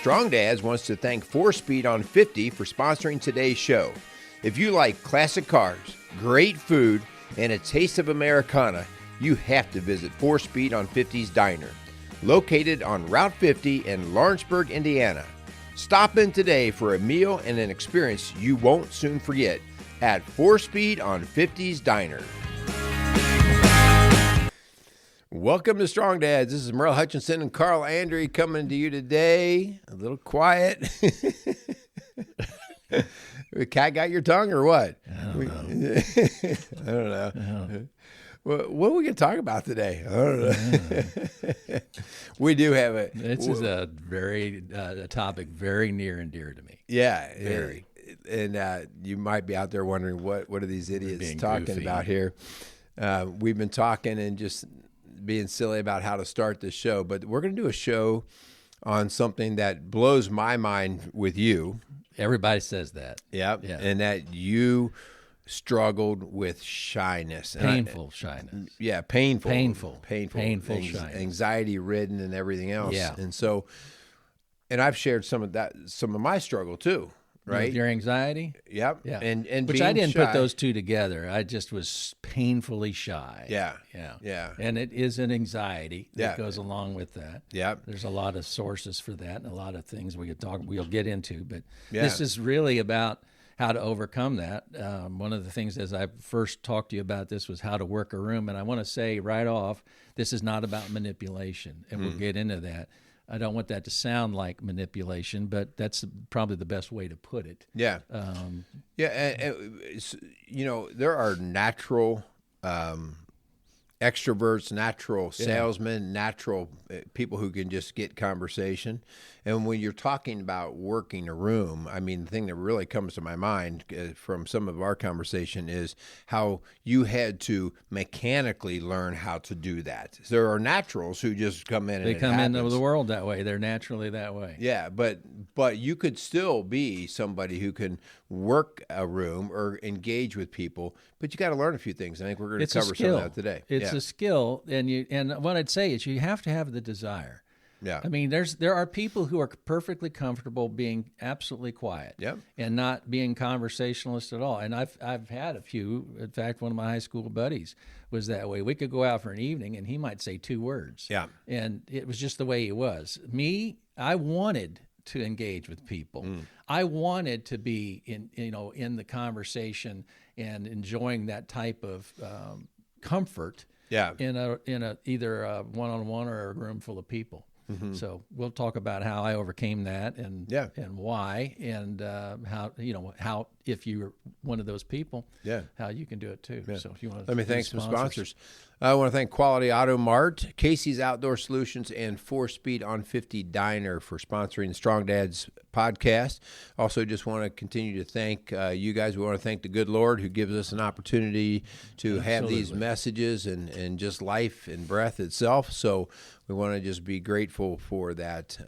Strong Dads wants to thank 4Speed on 50 for sponsoring today's show. If you like classic cars, great food, and a taste of Americana, you have to visit 4Speed on 50's Diner, located on Route 50 in Lawrenceburg, Indiana. Stop in today for a meal and an experience you won't soon forget at 4Speed on 50's Diner. Welcome to Strong Dads. This is Merrill, Hutchinson, and Carl Andry coming to you today. A little quiet. The cat got your tongue or what? I don't know. What are we going to talk about today? I don't know. We do have it. This is a topic very near and dear to me. Yeah. Very. And you might be out there wondering, what are these idiots talking goofy about here? We've been talking and just being silly about how to start this show, but we're going to do a show on something that blows my mind with you. Everybody says that. Yep. Yeah. And that you struggled with shyness. Painful shyness. Yeah, painful shyness. Anxiety-ridden and everything else. Yeah. And so, and I've shared some of my struggle too. Right. With your anxiety? Yep. Yeah. And which being I didn't shy. put those two together. I just was painfully shy. Yeah. Yeah. And it is an anxiety that goes along with that. Yep. There's a lot of sources for that and a lot of things we'll get into. But Yeah. this is really about how to overcome that. One of the things as I first talked to you about this was how to work a room. And I want to say right off, this is not about manipulation. And we'll get into that. I don't want that to sound like manipulation, but that's probably the best way to put it. Yeah. There are natural extroverts, natural salesmen, natural people who can just get conversation. And when you're talking about working a room, I mean, the thing that really comes to my mind from some of our conversation is how you had to mechanically learn how to do that. There are naturals who just come in. They and come into the world that way. They're naturally that way. Yeah, but you could still be somebody who can work a room or engage with people, but you got to learn a few things. I think we're going to cover some of that today. It's a skill, and what I'd say is you have to have the desire. Yeah. I mean, there are people who are perfectly comfortable being absolutely quiet. Yep. And not being conversationalist at all. And I've had a few. In fact, one of my high school buddies was that way. We could go out for an evening and he might say 2 words. Yeah. And it was just the way he was. Me, I wanted to engage with people. I wanted to be in the conversation and enjoying that type of comfort. Yeah. In a either a one-on-one or a room full of people. Mm-hmm. So we'll talk about how I overcame that and why and how if you're one of those people, how you can do it too. Yeah. So if you want to let me thank some sponsors. I want to thank Quality Auto Mart, Casey's Outdoor Solutions, and 4Speed on 50 Diner for sponsoring the Strong Dads podcast. Also, just want to continue to thank you guys. We want to thank the good Lord who gives us an opportunity to have these messages and just life and breath itself. So we want to just be grateful for that.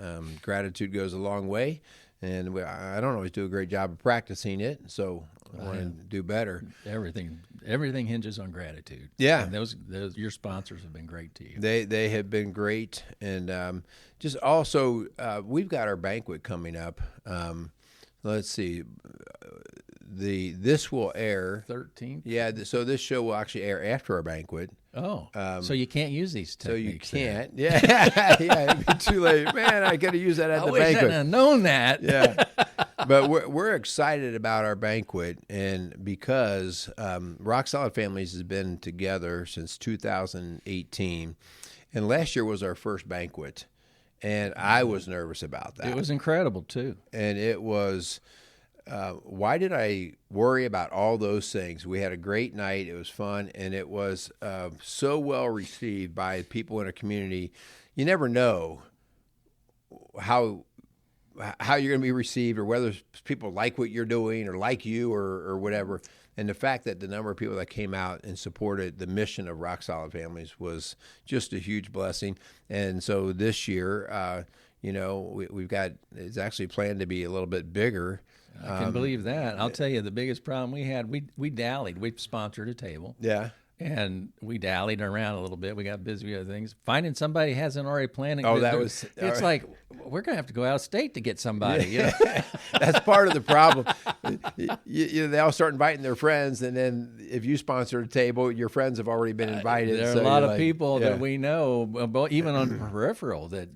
Gratitude goes a long way. And I don't always do a great job of practicing it, so I want to do better. Everything hinges on gratitude. Yeah, and those your sponsors have been great to you. They have been great, and just also we've got our banquet coming up. Let's see, this will air 13th. Yeah, so this show will actually air after our banquet. Oh, so you can't use these techniques. So you can't. Yeah, it'd be too late. Man, I got to use that at the banquet. I wish I'd have known that. Yeah, but we're excited about our banquet, and because Rock Solid Families has been together since 2018, and last year was our first banquet, and I was nervous about that. It was incredible too, and it was. Why did I worry about all those things? We had a great night. It was fun, and it was so well received by people in a community. You never know how you're going to be received, or whether people like what you're doing or like you or whatever. And the fact that the number of people that came out and supported the mission of Rock Solid Families was just a huge blessing. And so this year, we've got, it's actually planned to be a little bit bigger. I can believe that. I'll tell you, the biggest problem we had, we dallied. We sponsored a table. Yeah. And we dallied around a little bit. We got busy with other things. Finding somebody hasn't already planned. Oh, that was... It's like, we're going to have to go out of state to get somebody. You know? That's part of the problem. They all start inviting their friends, and then if you sponsor a table, your friends have already been invited. There are so a lot of like, people that we know, even on peripheral, that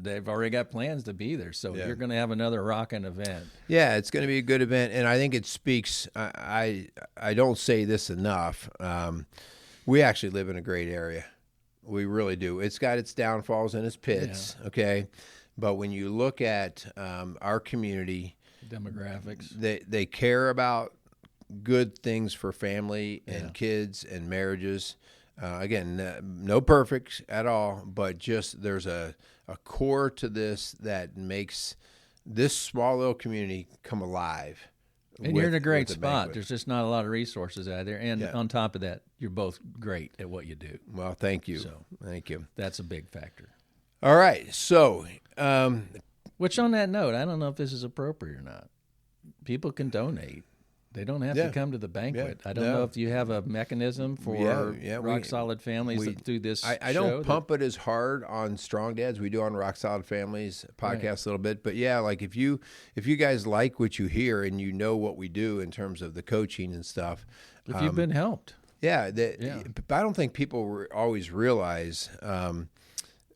they've already got plans to be there. So you're going to have another rocking event. Yeah, it's going to be a good event, and I think it speaks. I don't say this enough. We actually live in a great area. We really do. It's got its downfalls and its pits, okay? But when you look at our community, demographics, they care about good things for family and kids and marriages. Again, no perfect at all, but just there's a core to this that makes this small little community come alive. And you're in a great spot. There's just not a lot of resources out there. And on top of that, you're both great at what you do. Well, thank you. So thank you. That's a big factor. All right. So, which on that note, I don't know if this is appropriate or not. People can donate. They don't have to come to the banquet. I don't know if you have a mechanism for Rock Solid Families that do this I don't pump it as hard on Strong Dads. We do on Rock Solid Families podcast a little bit. But yeah, like if you guys like what you hear and you know what we do in terms of the coaching and stuff. If you've been helped. But I don't think people always realize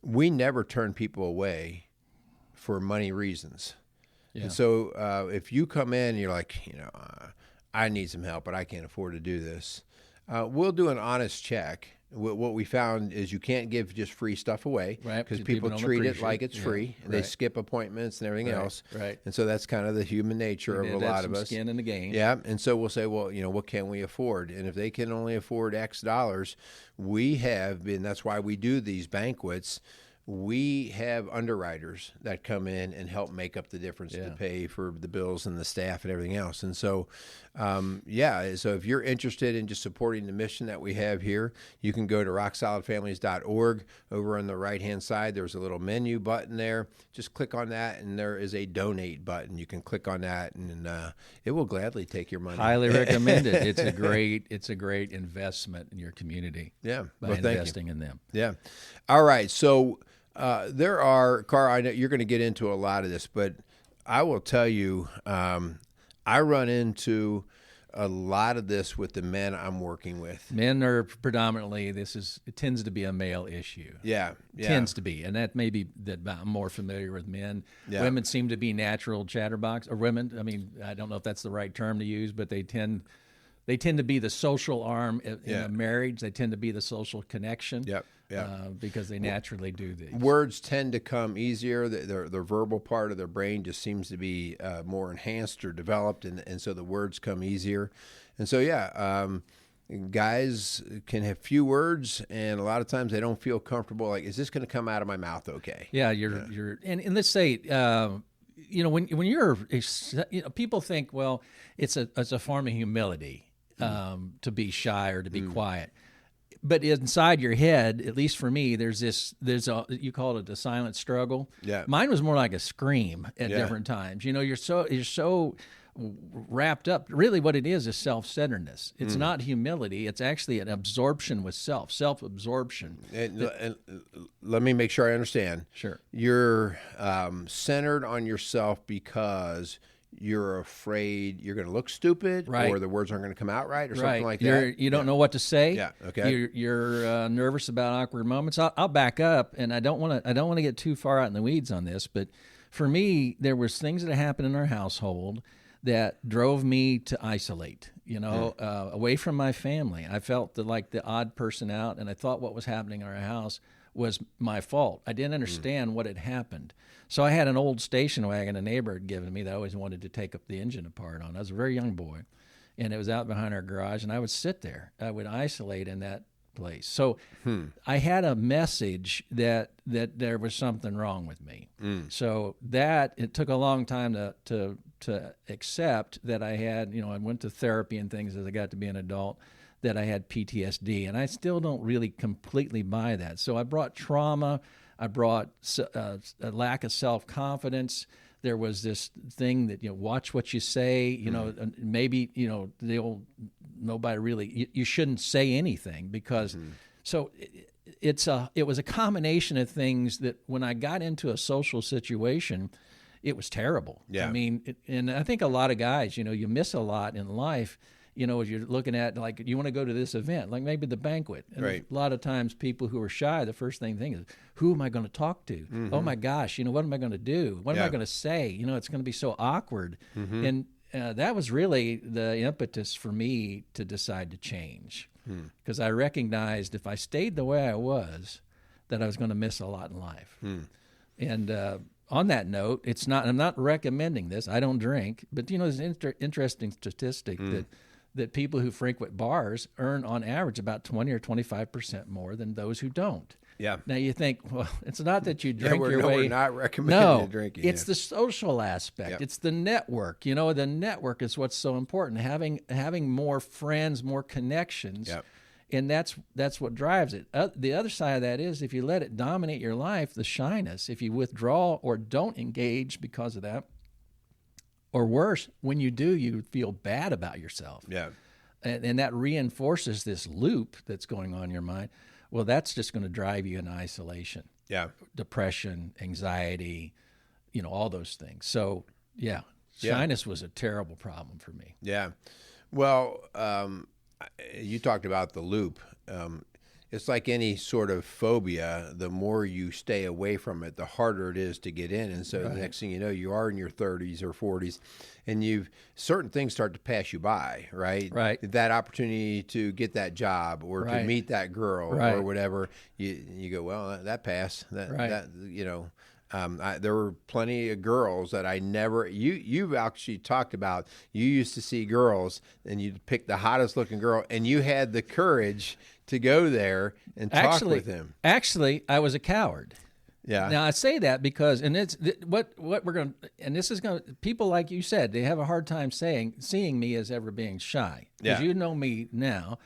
we never turn people away for money reasons. Yeah. And so if you come in and you're like, I need some help, but I can't afford to do this. We'll do an honest check. What we found is you can't give just free stuff away because people treat it like it's free. And they skip appointments and everything else. Right. And so that's kind of the human nature of a lot of us. Skin in the game. Yeah. And so we'll say, well, what can we afford? And if they can only afford X dollars, we have been, that's why we do these banquets. We have underwriters that come in and help make up the difference to pay for the bills and the staff and everything else. And so, so if you're interested in just supporting the mission that we have here, you can go to rocksolidfamilies.org. Over on the right-hand side, there's a little menu button there. Just click on that, and there is a donate button. You can click on that, and it will gladly take your money. Highly recommend it. It's a great investment in your community. Yeah, by investing in them. Yeah. All right. So. There are, Carl, I know you're going to get into a lot of this, but I will tell you, I run into a lot of this with the men I'm working with. Men are predominantly, it tends to be a male issue. Yeah. Tends to be, and that may be that I'm more familiar with men. Yeah. Women seem to be natural chatterbox, or women, I mean, I don't know if that's the right term to use, but they tend to be the social arm in a marriage. They tend to be the social connection. Yep. Because they naturally do these. Words tend to come easier. Their verbal part of their brain just seems to be more enhanced or developed, and so the words come easier. And so, guys can have few words, and a lot of times they don't feel comfortable. Like, is this going to come out of my mouth okay? Yeah, you're and let's say, when you're, people think, well, it's a form of humility to be shy or to be quiet. But inside your head, at least for me, there's you call it a silent struggle. Yeah. Mine was more like a scream at different times. You're so wrapped up. Really what it is self-centeredness. It's not humility. It's actually an absorption with self-absorption. And let me make sure I understand. Sure. You're centered on yourself because you're afraid you're going to look stupid, or the words aren't going to come out right, or something like that. You don't know what to say. Yeah. Okay. You're nervous about awkward moments. I'll back up, and I don't want to get too far out in the weeds on this, but for me, there was things that happened in our household that drove me to isolate. Away from my family. I felt like the odd person out, and I thought what was happening in our house was my fault. I didn't understand what had happened. So I had an old station wagon a neighbor had given me that I always wanted to take up the engine apart on. I was a very young boy, and it was out behind our garage, and I would sit there. I would isolate in that place. So I had a message that there was something wrong with me. So it took a long time to accept that I had, I went to therapy and things as I got to be an adult, that I had PTSD, and I still don't really completely buy that. So I brought trauma. I brought a lack of self-confidence. There was this thing that, watch what you say, maybe, the old, nobody really, you shouldn't say anything because So it was a combination of things that when I got into a social situation, it was terrible. Yeah. I mean, and I think a lot of guys, you miss a lot in life. As you're looking at, like, you want to go to this event, like maybe the banquet. And right. A lot of times people who are shy, the first thing they think is, who am I going to talk to? Mm-hmm. Oh, my gosh, what am I going to do? What am I going to say? It's going to be so awkward. Mm-hmm. And that was really the impetus for me to decide to change. Because I recognized if I stayed the way I was, that I was going to miss a lot in life. And on that note, I'm not recommending this. I don't drink. But, there's an interesting statistic that people who frequent bars earn on average about 20 or 25% more than those who don't. Yeah. Now you think, well, it's not that you drink your way. We're not recommending drinking. It's the social aspect. Yep. It's the network. The network is what's so important. Having more friends, more connections. Yep. And that's what drives it. The other side of that is if you let it dominate your life, the shyness, if you withdraw or don't engage because of that, or worse, when you do, you feel bad about yourself. Yeah. And that reinforces this loop that's going on in your mind. Well, that's just going to drive you into isolation. Yeah. Depression, anxiety, all those things. So, shyness was a terrible problem for me. Yeah. Well, you talked about the loop. It's like any sort of phobia. The more you stay away from it, the harder it is to get in. And so the next thing you know, you are in your 30s or 40s, and certain things start to pass you by, right? Right. That opportunity to get that job or to meet that girl or whatever, you go, well, that passed. There were plenty of girls that I never. You've actually talked about. You used to see girls, and you'd pick the hottest looking girl, and you had the courage to go there and talk with him. Actually, I was a coward. Yeah. Now I say that because, and it's what we're going to, and this is going to, people like you said, they have a hard time seeing me as ever being shy. Because you know me now.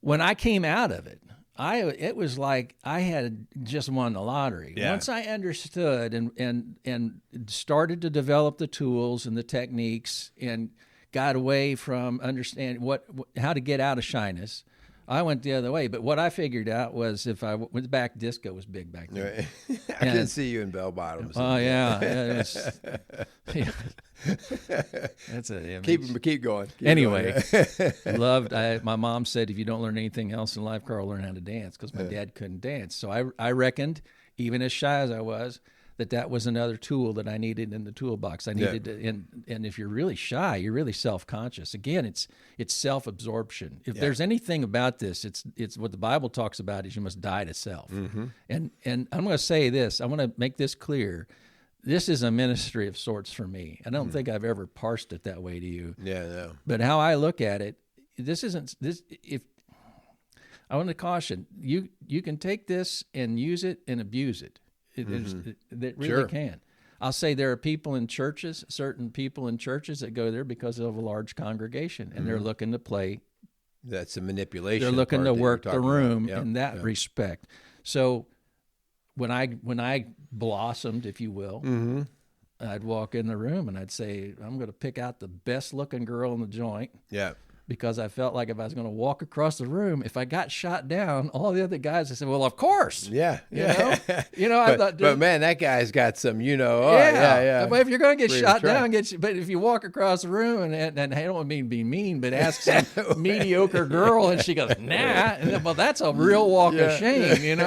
When I came out of it, it was like I had just won the lottery. Yeah. Once I understood and started to develop the tools and the techniques and got away from understanding how to get out of shyness, I went the other way. But what I figured out was if I went back, disco was big back then. I can see you in bell bottoms. Oh, yeah. That's a keep going. Anyway, my mom said, if you don't learn anything else in life, Carl, learn how to dance, because my dad couldn't dance. So I reckoned, even as shy as I was, that was another tool that I needed in the toolbox. I needed to, and if you're really shy, you're really self-conscious. Again, it's self-absorption. If there's anything about this, it's what the Bible talks about is you must die to self. Mm-hmm. And I'm going to say this. I want to make this clear. This is a ministry of sorts for me. I don't think I've ever parsed it that way to you. Yeah, no. But how I look at it, if I want to caution, you can take this and use it and abuse it. It really can. I'll say there are people in churches, certain people in churches that go there because of a large congregation, and they're looking to play. That's a manipulation. They're looking to work the room in that respect. So when I blossomed, if you will, I'd walk in the room and I'd say, I'm going to pick out the best looking girl in the joint. Yeah. Because I felt like if I was going to walk across the room, if I got shot down, all the other guys, I said, well, of course. Yeah. I thought, but man, that guy's got some, yeah. But if you're going to get shot down, but if you walk across the room and I don't mean be mean, but ask some mediocre girl and she goes, nah, and then, well, that's a real walk of shame,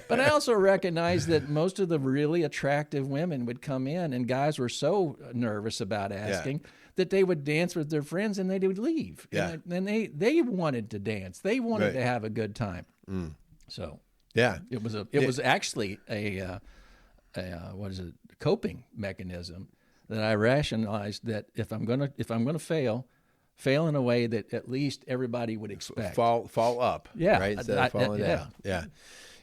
But I also recognize that most of the really attractive women would come in and guys were so nervous about asking that they would dance with their friends and they would leave. Yeah. And they wanted to dance. They wanted to have a good time. So it was actually a coping mechanism that I rationalized that if I'm gonna fail in a way that at least everybody would expect. Fall up. Yeah. Right? Instead of falling down. Yeah.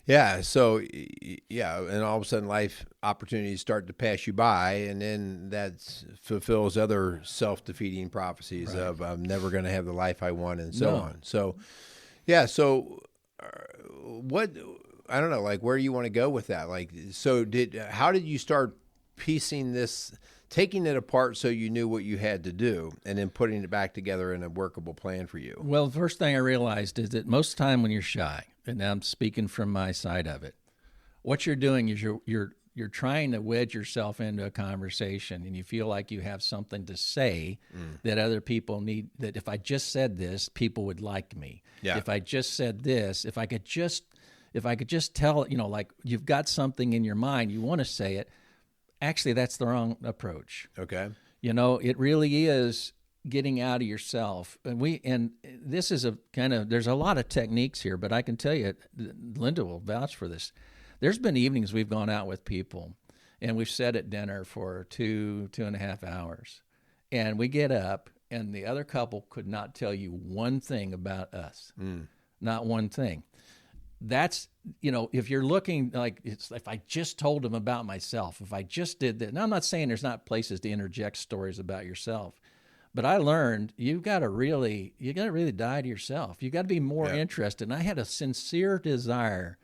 Yeah. So, and all of a sudden life opportunities start to pass you by, and then that fulfills other self-defeating prophecies of I'm never going to have the life I want and so on. So, so what, I don't know, like where do you want to go with that? Like, so how did you start piecing this taking it apart so you knew what you had to do, and then putting it back together in a workable plan for you? Well, the first thing I realized is that most of the time when you're shy, and now I'm speaking from my side of it, what you're doing is you're trying to wedge yourself into a conversation, and you feel like you have something to say that other people need, that if I just said this, people would like me. Yeah. If I just said this, if I could just tell, like you've got something in your mind, you want to say it. Actually, that's the wrong approach. Okay. It really is getting out of yourself. And this is a kind of, there's a lot of techniques here, but I can tell you, Linda will vouch for this. There's been evenings we've gone out with people and we've sat at dinner for 2.5 hours. And we get up and the other couple could not tell you one thing about us. Not one thing. That's, if you're looking like, it's if I just told them about myself, if I just did that. Now, I'm not saying there's not places to interject stories about yourself, but I learned you got to really die to yourself. You got to be more interested. And I had a sincere desire.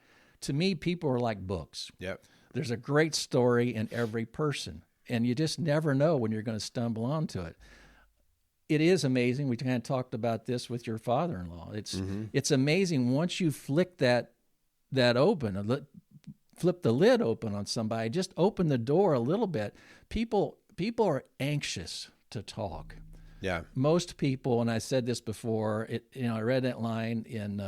To me, people are like books. Yep. There's a great story in every person, and you just never know when you're going to stumble onto it. It is amazing. We kind of talked about this with your father-in-law. It's amazing once you flick that open, flip the lid open on somebody, just open the door a little bit. People are anxious to talk. Yeah. Most people, and I said this before, I read that line in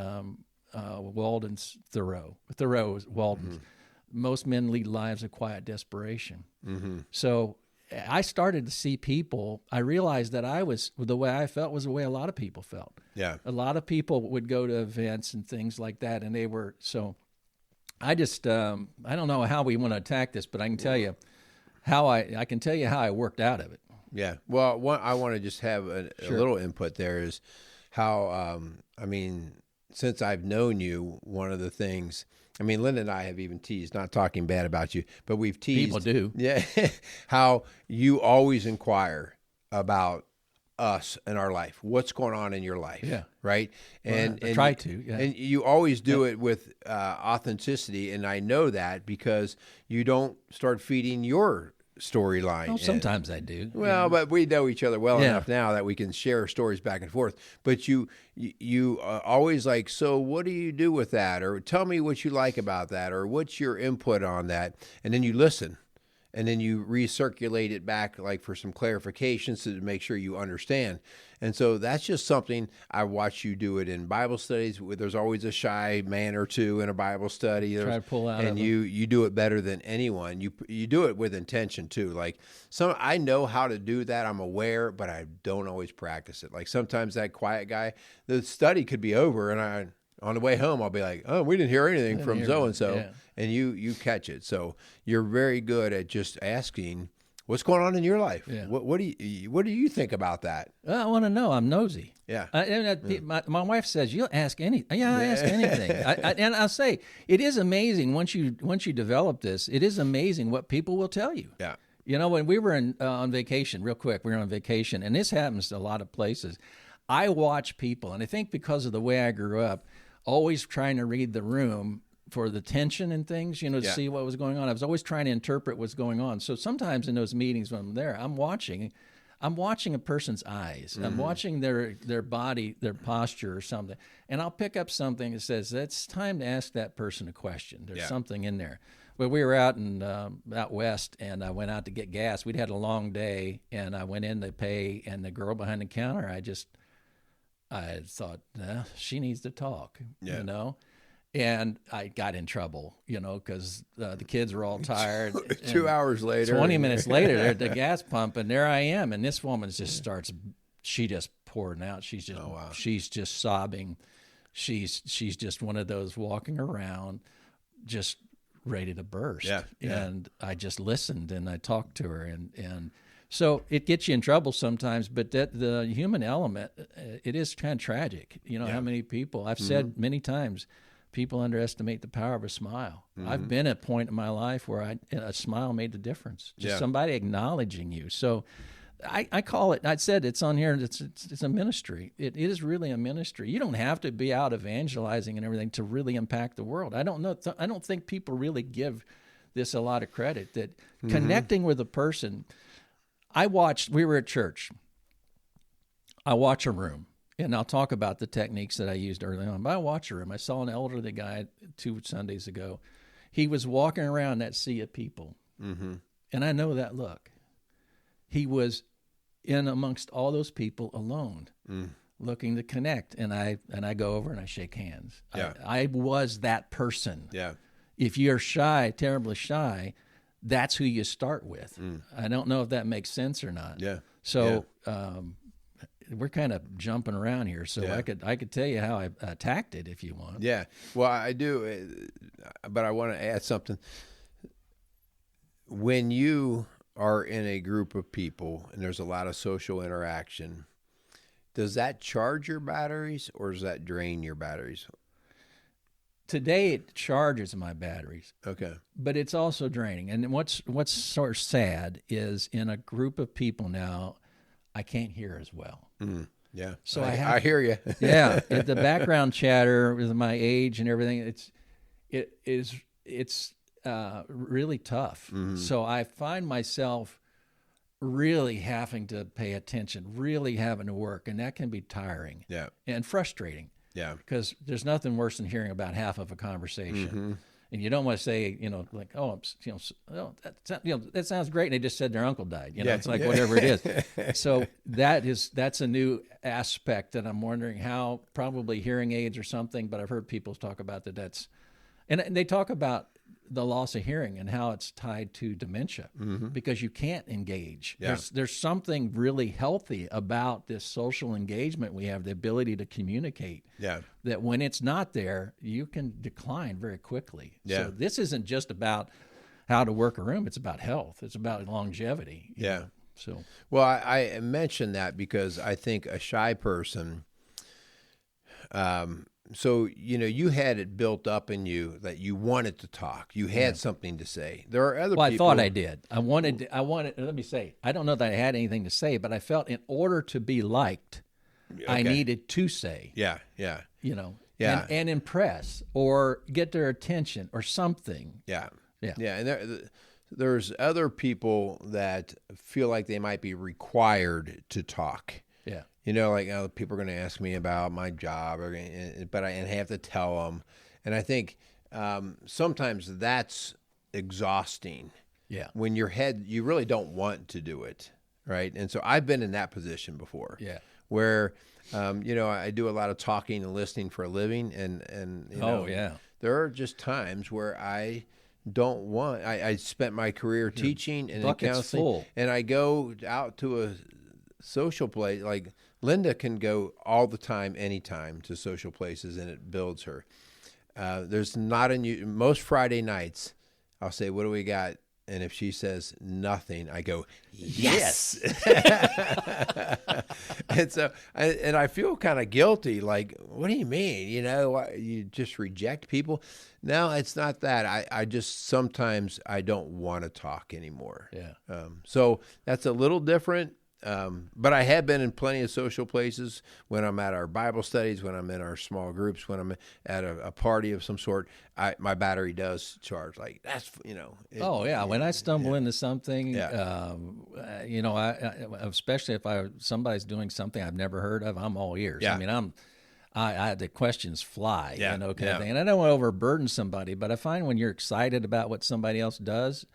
Walden's Thoreau. Thoreau is Walden's. Most men lead lives of quiet desperation. So I started to see people. I realized that the way I felt was the way a lot of people felt. Yeah. A lot of people would go to events and things like that, and they were so. I just I don't know how we want to attack this, but I can tell you how I worked out of it. Yeah. Well, I want to just have a little input there is how since I've known you, one of the things. Linda and I have even teased, not talking bad about you, but we've teased. People do. Yeah. How you always inquire about us and our life. What's going on in your life? Yeah. Right? And I try to. Yeah. And you always do it with authenticity. And I know that because you don't start feeding your storyline. Well, sometimes I do. Well, but we know each other well enough now that we can share stories back and forth. But you always like, so what do you do with that? Or tell me what you like about that? Or what's your input on that? And then you listen. And then you recirculate it back like for some clarifications to make sure you understand. And so that's just something I watch you do it in Bible studies. There's always a shy man or two in a Bible study. Try to pull out and you do it better than anyone. You do it with intention too. Like I know how to do that. I'm aware, but I don't always practice it. Like sometimes that quiet guy, the study could be over and on the way home, I'll be like, oh, we didn't hear anything from so-and-so. Yeah. And you catch it. So you're very good at just asking, what's going on in your life? Yeah. What do you think about that? I want to know. I'm nosy. Yeah. My wife says, you'll ask anything. Yeah, I ask anything. And I'll say, it is amazing once you develop this, it is amazing what people will tell you. Yeah. When we were on vacation, real quick, we were on vacation, and this happens to a lot of places. I watch people, and I think because of the way I grew up, always trying to read the room for the tension and things, to see what was going on. I was always trying to interpret what's going on. So sometimes in those meetings when I'm there, I'm watching a person's eyes. I'm watching their body, their posture or something. And I'll pick up something that says, it's time to ask that person a question. There's something in there. Well, we were out west, and I went out to get gas. We'd had a long day, and I went in to pay, and the girl behind the counter, I thought, she needs to talk, and I got in trouble, because the kids were all tired. 2 hours later, 20 minutes later, they're at the gas pump, and there I am, and this woman just she just pouring out. She's just, she's just sobbing. She's just one of those walking around, just ready to burst. Yeah. And I just listened and I talked to her, and so it gets you in trouble sometimes, but that the human element, it is kind of tragic. How many people, I've said many times, people underestimate the power of a smile. I've been at a point in my life where a smile made the difference. Just somebody acknowledging you. So I call it, I said it's on here, it's a ministry. It is really a ministry. You don't have to be out evangelizing and everything to really impact the world. I don't think people really give this a lot of credit, that connecting with a person. we were at church. I watch a room, and I'll talk about the techniques that I used early on, but I watch a room. I saw an elderly guy 2 Sundays ago. He was walking around that sea of people, and I know that look. He was in amongst all those people alone, looking to connect, and I go over and I shake hands. Yeah. I was that person. Yeah. If you're shy, terribly shy, that's who you start with. I don't know if that makes sense or not. Yeah. So we're kind of jumping around here. So I could tell you how I attacked it if you want. Yeah. Well, I do, but I want to add something. When you are in a group of people and there's a lot of social interaction, does that charge your batteries or does that drain your batteries? Today it charges my batteries. Okay. But it's also draining. And what's sort of sad is in a group of people now, I can't hear as well. Yeah. So I hear you. Yeah. The background chatter with my age and everything, it's really tough. So I find myself really having to pay attention, really having to work, and that can be tiring and frustrating. Yeah. Because there's nothing worse than hearing about half of a conversation. And you don't want to say, like, that sounds great. And they just said their uncle died. It's like whatever it is. So that's a new aspect that I'm wondering how, probably hearing aids or something, but I've heard people talk about and they talk about the loss of hearing and how it's tied to dementia because you can't engage. Yeah. There's something really healthy about this social engagement we have, the ability to communicate. Yeah. That when it's not there, you can decline very quickly. Yeah. So this isn't just about how to work a room. It's about health. It's about longevity. you know. So, well, I mentioned that because I think a shy person, so, you had it built up in you that you wanted to talk. You had something to say. There are other people. I thought I did. I wanted, let me say, I don't know that I had anything to say, but I felt in order to be liked, I needed to say. Yeah. And impress or get their attention or something. Yeah. And there's other people that feel like they might be required to talk. Yeah. Like people are going to ask me about my job, but I have to tell them. And I think sometimes that's exhausting. Yeah. When you really don't want to do it, right? And so I've been in that position before. Yeah. Where, I do a lot of talking and listening for a living, and there are just times where I don't want. I spent my career teaching and in counseling, full. And I go out to a social place. Like Linda can go all the time, anytime to social places, and it builds her. There's not most Friday nights, I'll say, "What do we got?" And if she says nothing, I go, yes. And so, and I feel kind of guilty. Like, what do you mean? You just reject people? No, it's not that. I just, sometimes I don't want to talk anymore. Yeah. So that's a little different. But I have been in plenty of social places when I'm at our Bible studies, when I'm in our small groups, when I'm at a party of some sort. My battery does charge. Like that's when I stumble into something, especially if somebody's doing something I've never heard of, I'm all ears. Yeah. I mean, the questions fly, kind of thing. And I don't want to overburden somebody, but I find when you're excited about what somebody else does,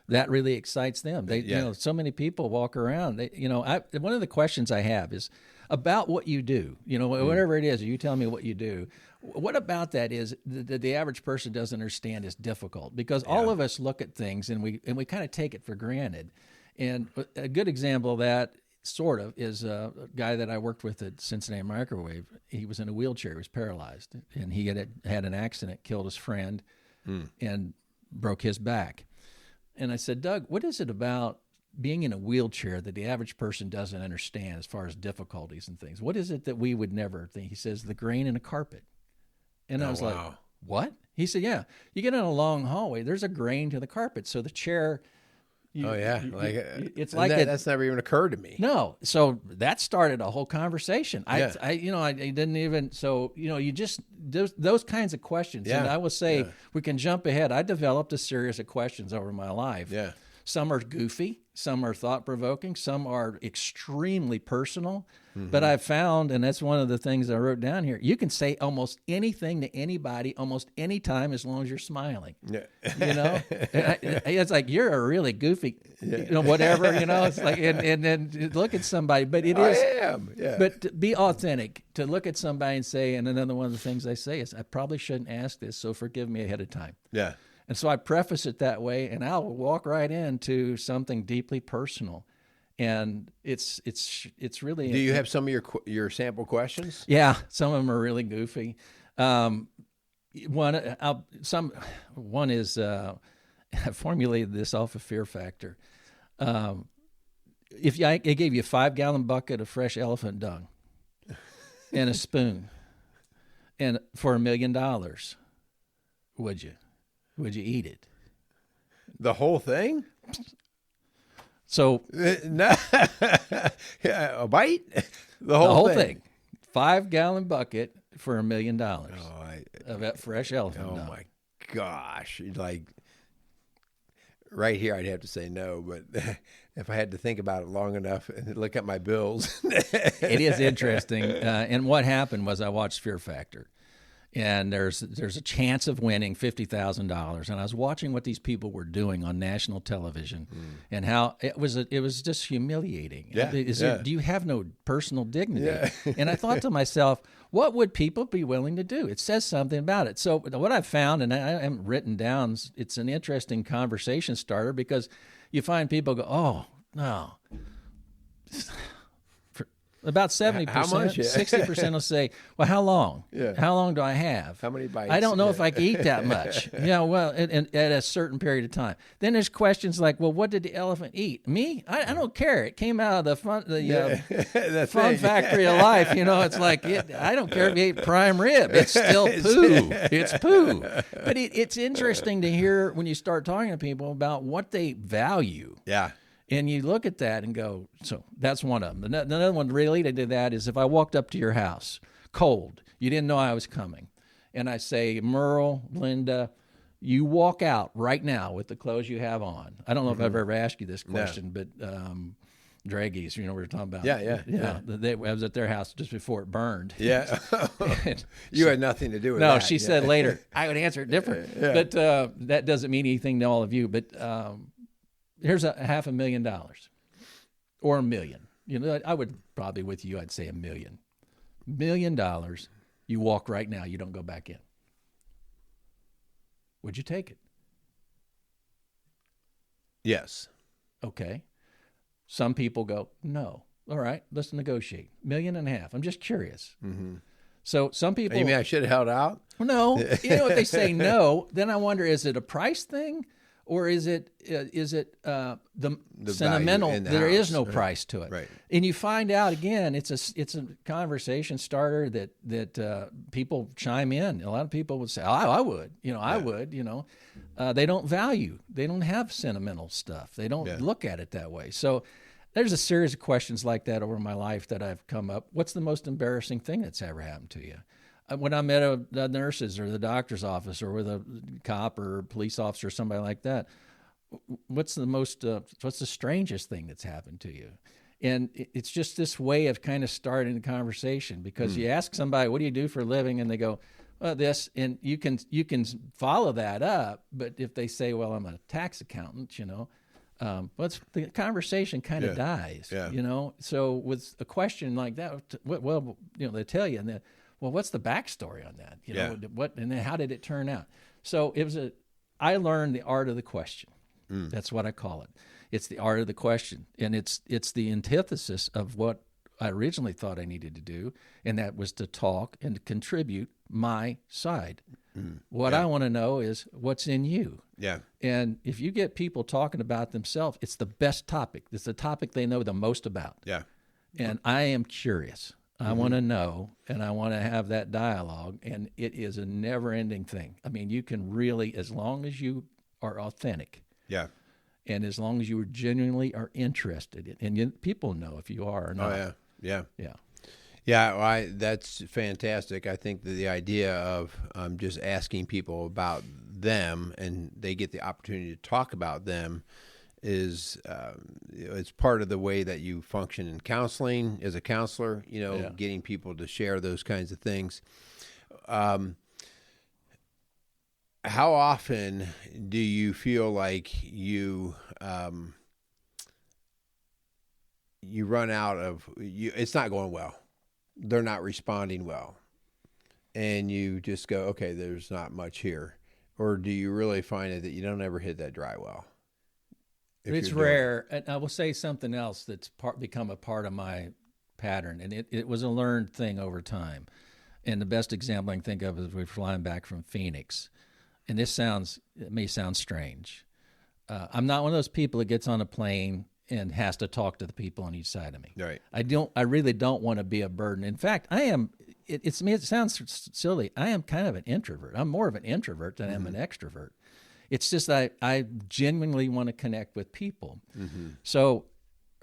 that really excites them. So many people walk around. One of the questions I have is about what you do. Whatever it is, you tell me what you do. What about that is that the average person doesn't understand is difficult because all of us look at things and we kind of take it for granted. And a good example of that, sort of, is a guy that I worked with at Cincinnati Microwave. He was in a wheelchair. He was paralyzed, and he had an accident, killed his friend, and broke his back. And I said, Doug, what is it about being in a wheelchair that the average person doesn't understand as far as difficulties and things? What is it that we would never think? He says, the grain in a carpet. And I was like, what? He said, yeah, you get in a long hallway, there's a grain to the carpet. So the chair... it's like that's never even occurred to me. No, so that started a whole conversation. I didn't even. So you just those kinds of questions. Yeah. And I will say we can jump ahead. I developed a series of questions over my life. Yeah. Some are goofy, some are thought-provoking, some are extremely personal. But I've found, and that's one of the things I wrote down here, you can say almost anything to anybody almost any time as long as you're smiling. Yeah. You know? It's like, you're a really goofy, whatever, it's like, and then look at somebody. But it is. I am. Yeah. But to be authentic, to look at somebody and say, and another one of the things I say is, I probably shouldn't ask this, so forgive me ahead of time. Yeah. And so I preface it that way, and I'll walk right into something deeply personal. And it's really. Do you have some of your sample questions? Yeah, some of them are really goofy. One is I formulated this off of fear factor. If I gave you a 5-gallon bucket of fresh elephant dung and a spoon, and for $1 million, would you eat it? The whole thing? So No. A bite? The the whole thing. thing. 5-gallon bucket for $1 million of that fresh elephant dung. Oh my gosh! Like right here, I'd have to say no. But if I had to think about it long enough and look at my bills, It is interesting. And what happened was I watched Fear Factor. And there's a chance of winning $50,000, and I was watching what these people were doing on national television, and how it was just humiliating. Yeah, Do you have no personal dignity? Yeah. And I thought to myself, what would people be willing to do? It says something about it. So what I've found, and I haven't written down, it's an interesting conversation starter, because you find people go, oh no. About 70%, How much? 60% will say, well, how long? Yeah. How long do I have? How many bites? I don't know if I can eat that much. Well, and at a certain period of time. Then there's questions like, well, what did the elephant eat? Me? I don't care. It came out of the fun factory of life. It's like, I don't care if you ate prime rib. It's still poo. It's poo. But it's interesting to hear when you start talking to people about what they value. Yeah. And you look at that and go, so that's one of them. Another one related to that is if I walked up to your house, cold, you didn't know I was coming, and I say, Merrill, Linda, you walk out right now with the clothes you have on. I don't know if I've ever asked you this question, but Draghies, we were talking about. Yeah. I was at their house just before it burned. Yeah. You had nothing to do with no, that. she said later, I would answer it different. Yeah. But that doesn't mean anything to all of you. But here's $500,000 or $1 million. I would probably with you, I'd say $1 million. $1 million, you walk right now, you don't go back in. Would you take it? Yes. Okay. Some people go, no. All right, let's negotiate. $1.5 million. I'm just curious. Mm-hmm. So some people. You mean I should have held out? No. If they say no, then I wonder, is it a price thing? Or is it the sentimental? There is no price to it, right? And you find out again, it's a conversation starter that people chime in. A lot of people would say, "Oh, I would," I would, They don't value. They don't have sentimental stuff. They don't look at it that way. So there's a series of questions like that over my life that I've come up. What's the most embarrassing thing that's ever happened to you? When I'm at the nurse's or the doctor's office or with a cop or police officer or somebody like that, what's the strangest thing that's happened to you? And it's just this way of kind of starting the conversation, because you ask somebody, what do you do for a living? And they go, well, this, and you can follow that up. But if they say, well, I'm a tax accountant, the conversation kind of dies, So with a question like that, well, they tell you, and then, well, what's the backstory on that? What, and then how did it turn out? So I learned the art of the question. That's what I call it. It's the art of the question, and it's the antithesis of what I originally thought I needed to do, and that was to talk and to contribute my side. What I want to know is what's in you. Yeah. And if you get people talking about themselves, it's the best topic. It's the topic they know the most about. Yeah. And I am curious. I want to know, and I want to have that dialogue, and it is a never-ending thing. I mean, you can really, as long as you are authentic, and as long as you genuinely are interested, and people know if you are or not. Oh, yeah. Well, that's fantastic. I think that the idea of just asking people about them, and they get the opportunity to talk about them, is it's part of the way that you function in counseling as a counselor, getting people to share those kinds of things. How often do you feel like you run out of it's not going well, they're not responding well, and you just go, okay, there's not much here? Or do you really find it that you don't ever hit that dry well? It's rare. And I will say something else that's become a part of my pattern, and it was a learned thing over time. And the best example I can think of is we're flying back from Phoenix. And it may sound strange. I'm not one of those people that gets on a plane and has to talk to the people on each side of me. Right. I really don't want to be a burden. In fact, I am. It sounds silly. I am kind of an introvert. I'm more of an introvert than I'm an extrovert. It's just I genuinely want to connect with people. Mm-hmm. So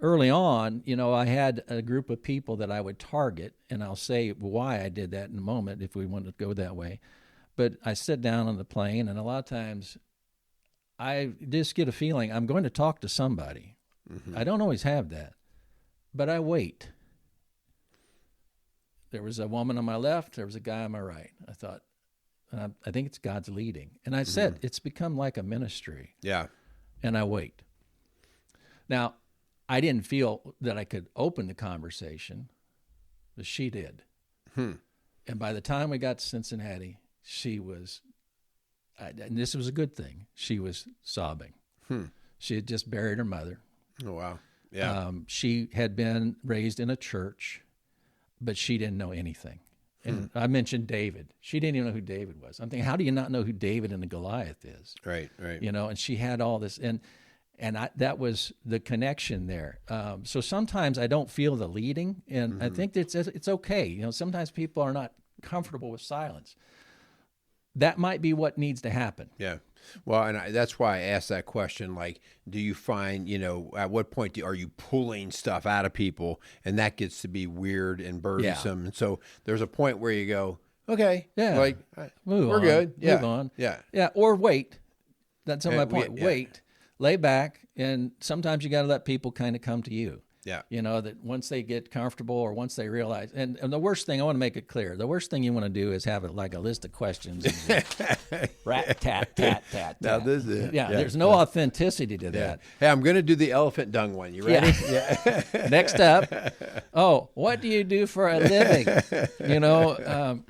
early on, I had a group of people that I would target, and I'll say why I did that in a moment if we want to go that way. But I sit down on the plane, and a lot of times I just get a feeling I'm going to talk to somebody. Mm-hmm. I don't always have that, but I wait. There was a woman on my left. There was a guy on my right. I thought, I think it's God's leading. And I said, it's become like a ministry. Yeah. And I wait. Now, I didn't feel that I could open the conversation, but she did. And by the time we got to Cincinnati, she was, and this was a good thing, she was sobbing. She had just buried her mother. Oh, wow. Yeah. She had been raised in a church, but she didn't know anything. And I mentioned David. She didn't even know who David was. I'm thinking, how do you not know who David and the Goliath is? Right. And she had all this, and that was the connection there. So sometimes I don't feel the leading, and I think it's okay. Sometimes people are not comfortable with silence. That might be what needs to happen. Yeah. Well, and that's why I asked that question. Like, do you find, at what point are you pulling stuff out of people, and that gets to be weird and burdensome? Yeah. And so there's a point where you go, okay, we're good. Yeah. Move on. Yeah. Yeah. Or wait. That's my point. Wait, lay back. And sometimes you got to let people kind of come to you. Yeah. That once they get comfortable or once they realize, and the worst thing, I want to make it clear, the worst thing you want to do is have like a list of questions. Rat, tat, tat, tat. Now this is there's no authenticity to that. Hey, I'm going to do the elephant dung one. You ready? Yeah. Next up, what do you do for a living?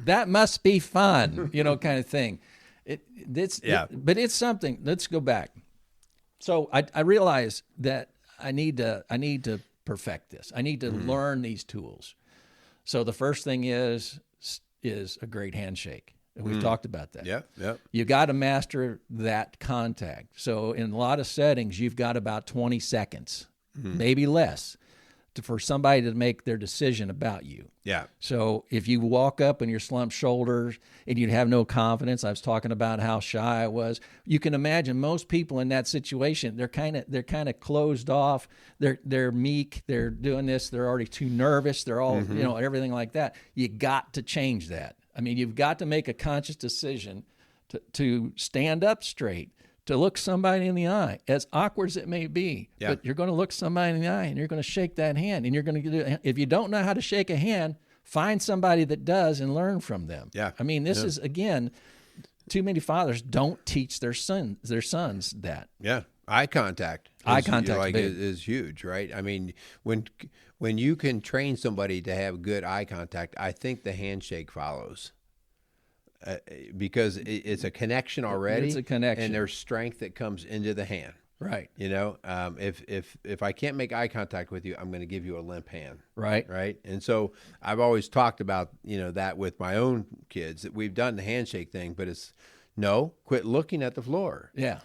That must be fun, kind of thing. But it's something. Let's go back. So I realize that I need to perfect this. I need to learn these tools. So the first thing is a great handshake. We've talked about that. Yeah. You got to master that contact. So in a lot of settings, you've got about 20 seconds, maybe less, for somebody to make their decision about you. Yeah. So if you walk up and you're slumped shoulders and you have no confidence, I was talking about how shy I was. You can imagine most people in that situation, they're kind of closed off. They're meek. They're doing this. They're already too nervous. They're all everything like that. You got to change that. I mean, you've got to make a conscious decision to stand up straight, to look somebody in the eye, as awkward as it may be. Yeah. But you're going to look somebody in the eye and you're going to shake that hand. And you're going to do, if you don't know how to shake a hand, find somebody that does and learn from them. Yeah. I mean, this is, again, too many fathers don't teach their sons that. Yeah. Eye contact is huge, right? I mean, when you can train somebody to have good eye contact, I think the handshake follows. Because it's a connection already. It's a connection. And there's strength that comes into the hand. Right. If I can't make eye contact with you, I'm going to give you a limp hand. Right. Right. And so I've always talked about, that with my own kids, that we've done the handshake thing, but it's quit looking at the floor. Yeah.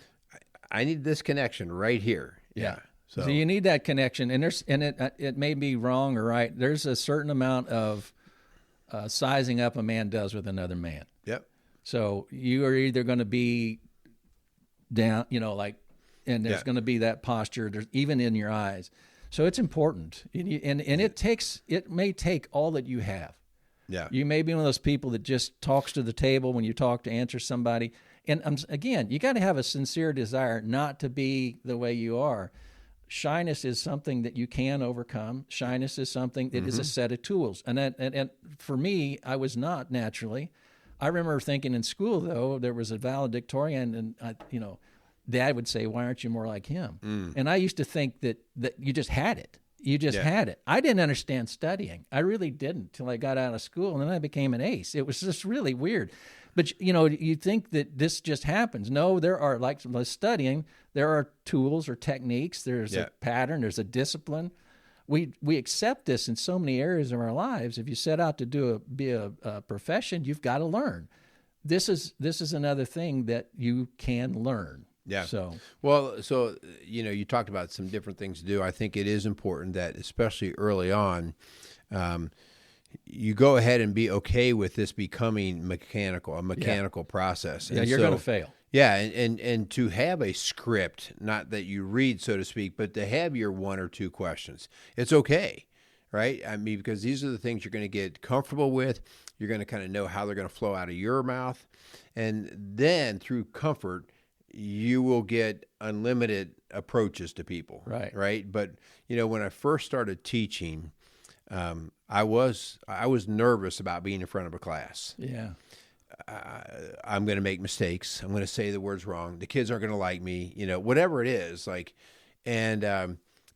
I need this connection right here. Yeah. So you need that connection, and it may be wrong or right. There's a certain amount of sizing up a man does with another man. Yep. So you are either going to be down, and there's going to be that posture. There's even in your eyes. So it's important, and it may take all that you have. Yeah. You may be one of those people that just talks to the table when you talk to answer somebody, And again, you got to have a sincere desire not to be the way you are. Shyness is something that you can overcome. Shyness is something that is a set of tools. And for me, I was not naturally. I remember thinking in school, though, there was a valedictorian, and Dad would say, "Why aren't you more like him?" And I used to think that you just had it. You just had it. I didn't understand studying. I really didn't till I got out of school, and then I became an ace. It was just really weird. But, you think that this just happens. No, there are, like studying, there are tools or techniques. There's a pattern. There's a discipline. We accept this in so many areas of our lives. If you set out to be a profession, you've got to learn. This is another thing that you can learn. Yeah. So you talked about some different things to do. I think it is important that, especially early on, you go ahead and be okay with this becoming a mechanical process. Yeah, and you're going to fail. Yeah, and to have a script, not that you read, so to speak, but to have your one or two questions. It's okay, right? I mean, because these are the things you're going to get comfortable with. You're going to kind of know how they're going to flow out of your mouth. And then through comfort, you will get unlimited approaches to people. Right. But, when I first started teaching, I was nervous about being in front of a class. Yeah. I'm going to make mistakes. I'm going to say the words wrong. The kids aren't going to like me, whatever it is. I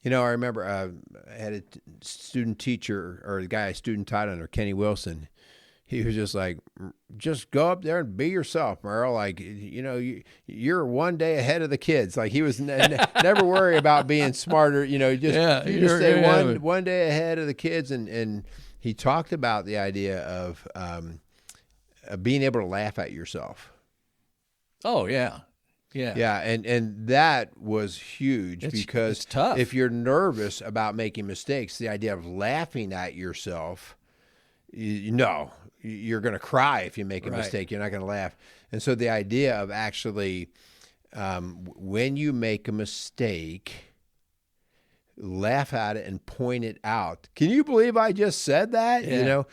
remember I had a student teacher, or the guy I student taught under, Kenny Wilson. He was just like, just go up there and be yourself, Merrill. Like, you're one day ahead of the kids. Like, he was never worry about being smarter. You just stay one day ahead of the kids. And he talked about the idea of being able to laugh at yourself. Oh, yeah. Yeah. Yeah. And that was huge because it's tough. If you're nervous about making mistakes, the idea of laughing at yourself, you're going to cry if you make a mistake. You're not going to laugh. And so the idea of actually, when you make a mistake, laugh at it and point it out. Can you believe I just said that? Yeah.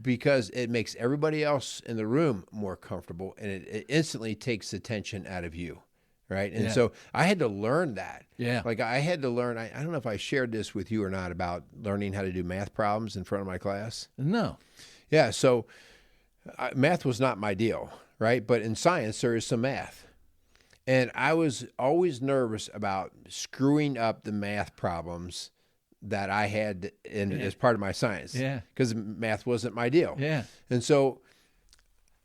Because it makes everybody else in the room more comfortable, and it instantly takes the tension out of you. Right. And so I had to learn that. Yeah. Like, I had to learn, I don't know if I shared this with you or not, about learning how to do math problems in front of my class. No. Yeah. So math was not my deal. Right. But in science, there is some math. And I was always nervous about screwing up the math problems that I had as part of my science. Yeah. Because math wasn't my deal. Yeah. And so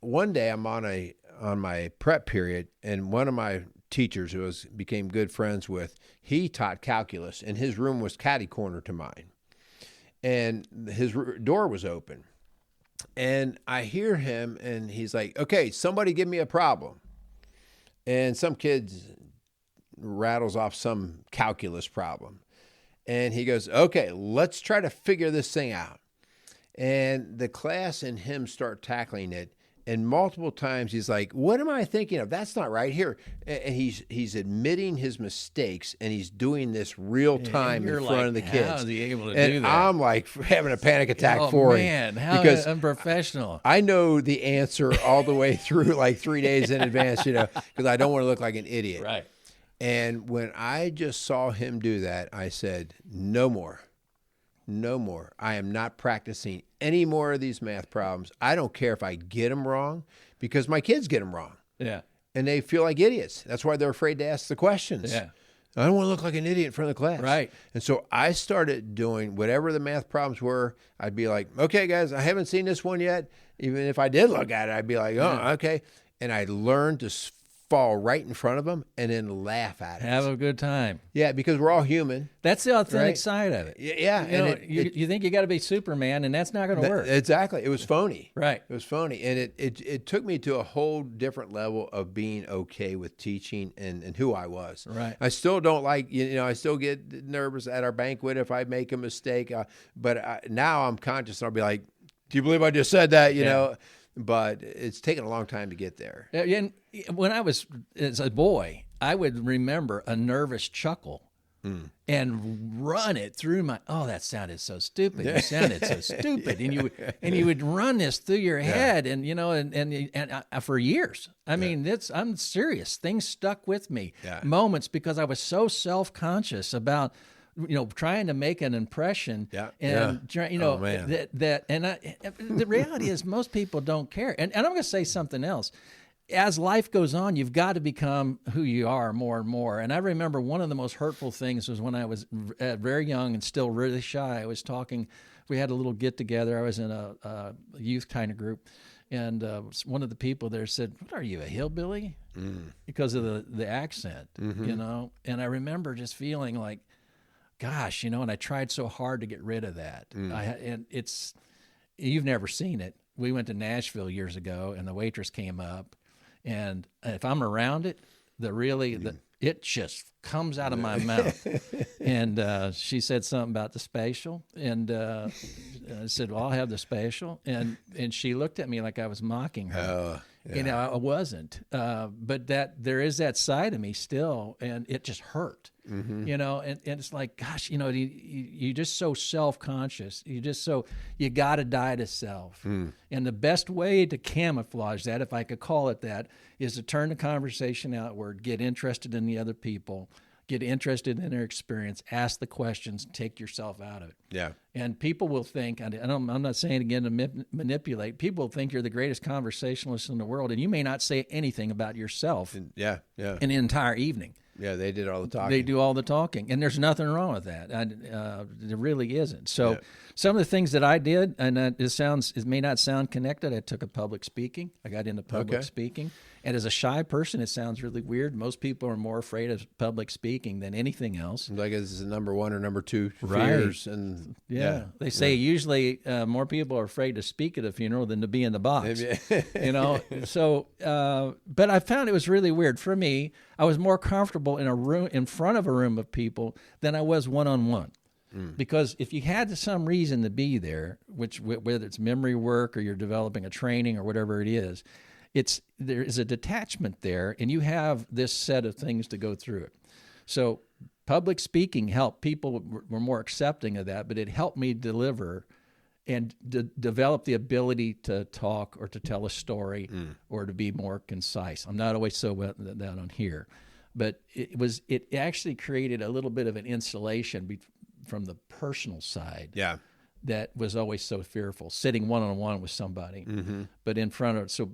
one day I'm on my prep period, and one of my teachers who became good friends with, he taught calculus, and his room was catty corner to mine. And his door was open. And I hear him, and he's like, "Okay, somebody give me a problem." And some kid rattles off some calculus problem. And he goes, "Okay, let's try to figure this thing out." And the class and him start tackling it. And multiple times he's like, "What am I thinking of? That's not right here." And he's admitting his mistakes, and he's doing this real time in front of the kids. How is he able to and do that? I'm like having a panic attack for him. Man, how because unprofessional. I know the answer all the way through, like 3 days in advance, because I don't want to look like an idiot. Right. And when I just saw him do that, I said, "No more. No more. I am not practicing any more of these math problems. I don't care if I get them wrong, because my kids get them wrong. Yeah. And they feel like idiots. That's why they're afraid to ask the questions. Yeah. I don't want to look like an idiot in front of the class." Right. And so I started doing whatever the math problems were. I'd be like, "Okay, guys, I haven't seen this one yet." Even if I did look at it, I'd be like, "Oh, okay." And I learned to fall right in front of them and then laugh at it. Have a good time. Yeah, because we're all human. That's the authentic Right? side of it. Yeah. You think you got to be Superman, and that's not going to work. Exactly. It was phony. Right. It was phony. And it took me to a whole different level of being okay with teaching and who I was. Right. I still don't like, I still get nervous at our banquet if I make a mistake. But now I'm conscious, and I'll be like, "Do you believe I just said that?" You know? But it's taken a long time to get there. And when I was as a boy, I would remember a nervous chuckle and run it through my, oh, that sounded so stupid. You sounded so stupid. And you would run this through your head and, you know, and for years. I mean, I'm serious. Things stuck with me, moments, because I was so self-conscious about, you know, trying to make an impression and you know, the reality is most people don't care. And I'm going to say something else. As life goes on, you've got to become who you are more and more. And I remember one of the most hurtful things was when I was very young and still really shy. I was talking, we had a little get together. I was in a youth kind of group. And one of the people there said, "What are you, a hillbilly?" Because of the accent, you know? And I remember just feeling like, gosh, you know, and I tried so hard to get rid of that. And you've never seen it. We went to Nashville years ago and the waitress came up. And if I'm around it, it just comes out of my mouth. And she said something about the spatial, and I said, "Well, I'll have the spatial." And she looked at me like I was mocking her. You know, I wasn't. But there is that side of me still, and it just hurt. You know, and it's like, gosh, you know, you're just so self-conscious. You got to die to self. And the best way to camouflage that, if I could call it that, is to turn the conversation outward, get interested in the other people, get interested in their experience, ask the questions, take yourself out of it. Yeah. And people will think, and I'm not saying again to manipulate, people will think you're the greatest conversationalist in the world, and you may not say anything about yourself in the entire evening. Yeah, they did all the talking. They do all the talking, and there's nothing wrong with that. There really isn't. So some of the things that I did, and it may not sound connected. I took a public speaking. I got into public speaking. And as a shy person, it sounds really weird. Most people are more afraid of public speaking than anything else. Like it's the number one or number two fears. And they say usually more people are afraid to speak at a funeral than to be in the box. You know, so but I found it was really weird for me. I was more comfortable in a room, in front of a room of people, than I was one-on-one. Because if you had some reason to be there, whether it's memory work or you're developing a training or whatever it is, there is a detachment there, and you have this set of things to go through it. So public speaking helped. People were more accepting of that, but it helped me deliver and develop the ability to talk or to tell a story or to be more concise. I'm not always so well that on here, but it actually created a little bit of an insulation from the personal side. Yeah. That was always so fearful, sitting one-on-one with somebody, but in front of, so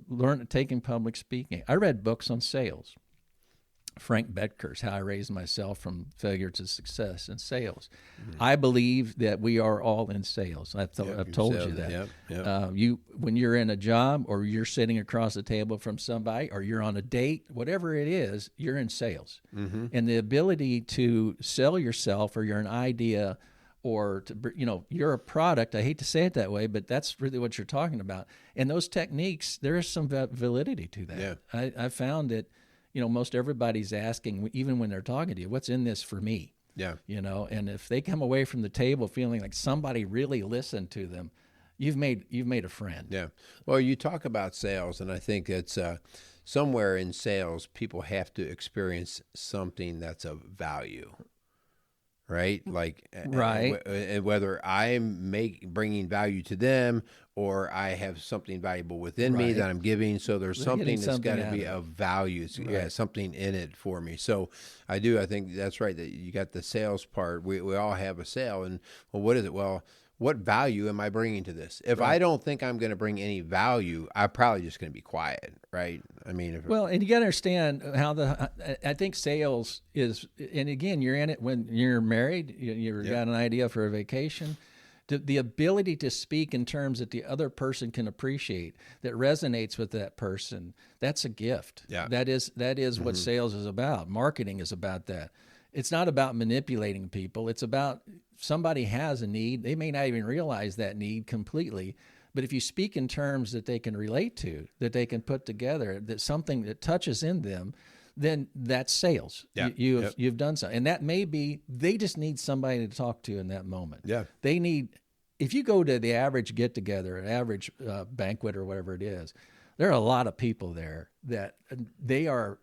taking public speaking. I read books on sales. Frank Betker's How I Raised Myself from Failure to Success in Sales. I believe that we are all in sales. I've told you that. When you're in a job or you're sitting across the table from somebody or you're on a date, whatever it is, you're in sales. And the ability to sell yourself, or you're an idea, or you're a product. I hate to say it that way, but that's really what you're talking about. And those techniques, there is some validity to that. Yeah. I found that, most everybody's asking, even when they're talking to you, what's in this for me? Yeah. And if they come away from the table feeling like somebody really listened to them, you've made a friend. Yeah. Well, you talk about sales, and I think it's somewhere in sales, people have to experience something that's of value. Right? Like, right. Whether I'm bringing value to them or I have something valuable within me that I'm giving. So there's something that's got to be of value. It's something in it for me. So I think that's right, that you got the sales part. We all have a sale. And, well, what is it? Well, what value am I bringing to this? If I don't think I'm going to bring any value, I'm probably just going to be quiet, right? I mean, and you got to understand how I think sales is, and again, you're in it when you're married, you've got an idea for a vacation. The ability to speak in terms that the other person can appreciate, that resonates with that person, that's a gift. Yeah. That is what sales is about. Marketing is about that. It's not about manipulating people. It's about somebody has a need. They may not even realize that need completely. But if you speak in terms that they can relate to, that they can put together, that something that touches in them, then that's sales. Yeah. You've done something. And that may be, they just need somebody to talk to in that moment. Yeah. They need, if you go to the average get-together, an average banquet or whatever it is, there are a lot of people there that they're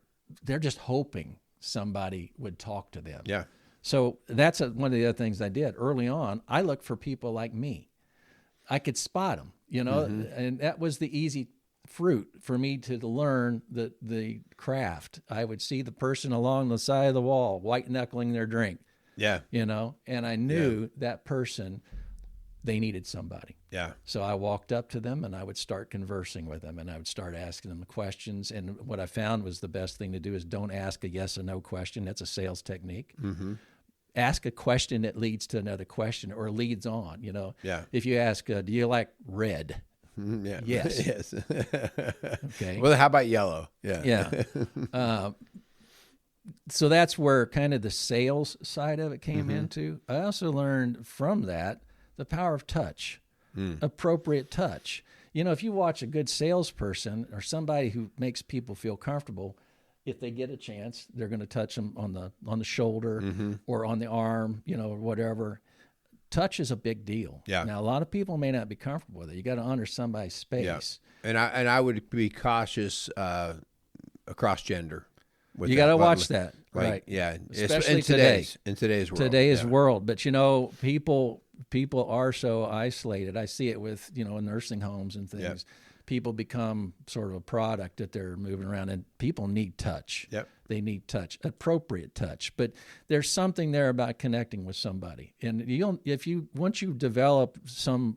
just hoping somebody would talk to them. Yeah. So that's one of the other things I did early on. I looked for people like me. I could spot them, and that was the easy fruit for me to learn the craft. I would see the person along the side of the wall, white knuckling their drink. Yeah. And I knew that person, they needed somebody. Yeah. So I walked up to them and I would start conversing with them and I would start asking them questions. And what I found was the best thing to do is don't ask a yes or no question. That's a sales technique. Mm-hmm. Ask a question that leads to another question or leads on, Yeah. If you ask, do you like red? Yeah. Yes. Yes. Okay. Well, how about yellow? Yeah. Yeah. So that's where kind of the sales side of it came into. I also learned from that the power of touch, appropriate touch. If you watch a good salesperson or somebody who makes people feel comfortable, if they get a chance, they're going to touch them on the shoulder or on the arm, or whatever. Touch is a big deal. Yeah. Now, a lot of people may not be comfortable with it. You got to honor somebody's space. Yeah. And I would be cautious across gender. You got to watch that, right? Yeah, Especially in today's world. Today's world. But people are so isolated. I see it with in nursing homes and things. Yep. People become sort of a product that they're moving around, and people need touch. Yep. They need touch, appropriate touch. But there's something there about connecting with somebody, and once you develop some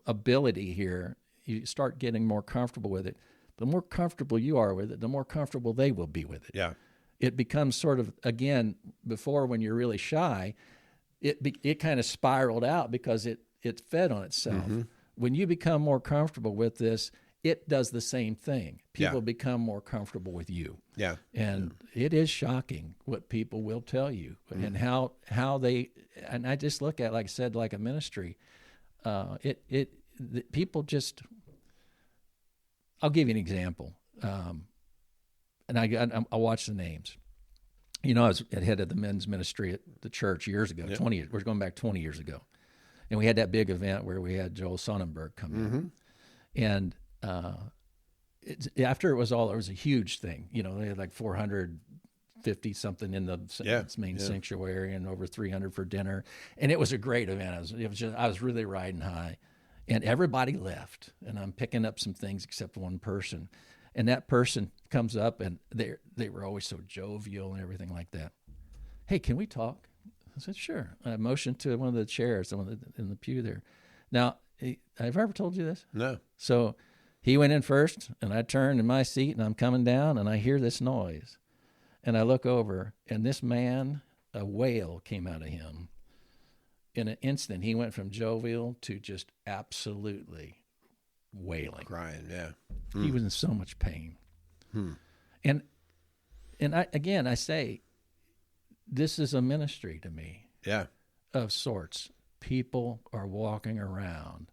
ability here, you start getting more comfortable with it. The more comfortable you are with it, the more comfortable they will be with it. Yeah. It becomes sort of, again, before when you're really shy, it kind of spiraled out because it fed on itself. Mm-hmm. When you become more comfortable with this, it does the same thing. People become more comfortable with you. Yeah. And it is shocking what people will tell you and how they, and I just look at, like I said, like a ministry. People just, I'll give you an example. And I watch the names. I was at head of the men's ministry at the church years ago, 20 years. We're going back 20 years ago. And we had that big event where we had Joel Sonnenberg come in. And after it was a huge thing. They had like 450 something in the main sanctuary and over 300 for dinner. And it was a great event. I was really riding high. And everybody left. And I'm picking up some things except one person. And that person comes up, and they were always so jovial and everything like that. Hey, can we talk? I said, sure. I motioned to one of the chairs in the pew there. Now, have I ever told you this? No. So he went in first, and I turned in my seat, and I'm coming down, and I hear this noise. And I look over, and this man, a wail came out of him. In an instant, he went from jovial to just absolutely wailing. Crying, yeah. He was in so much pain. And I say, this is a ministry to me. Yeah. Of sorts. People are walking around.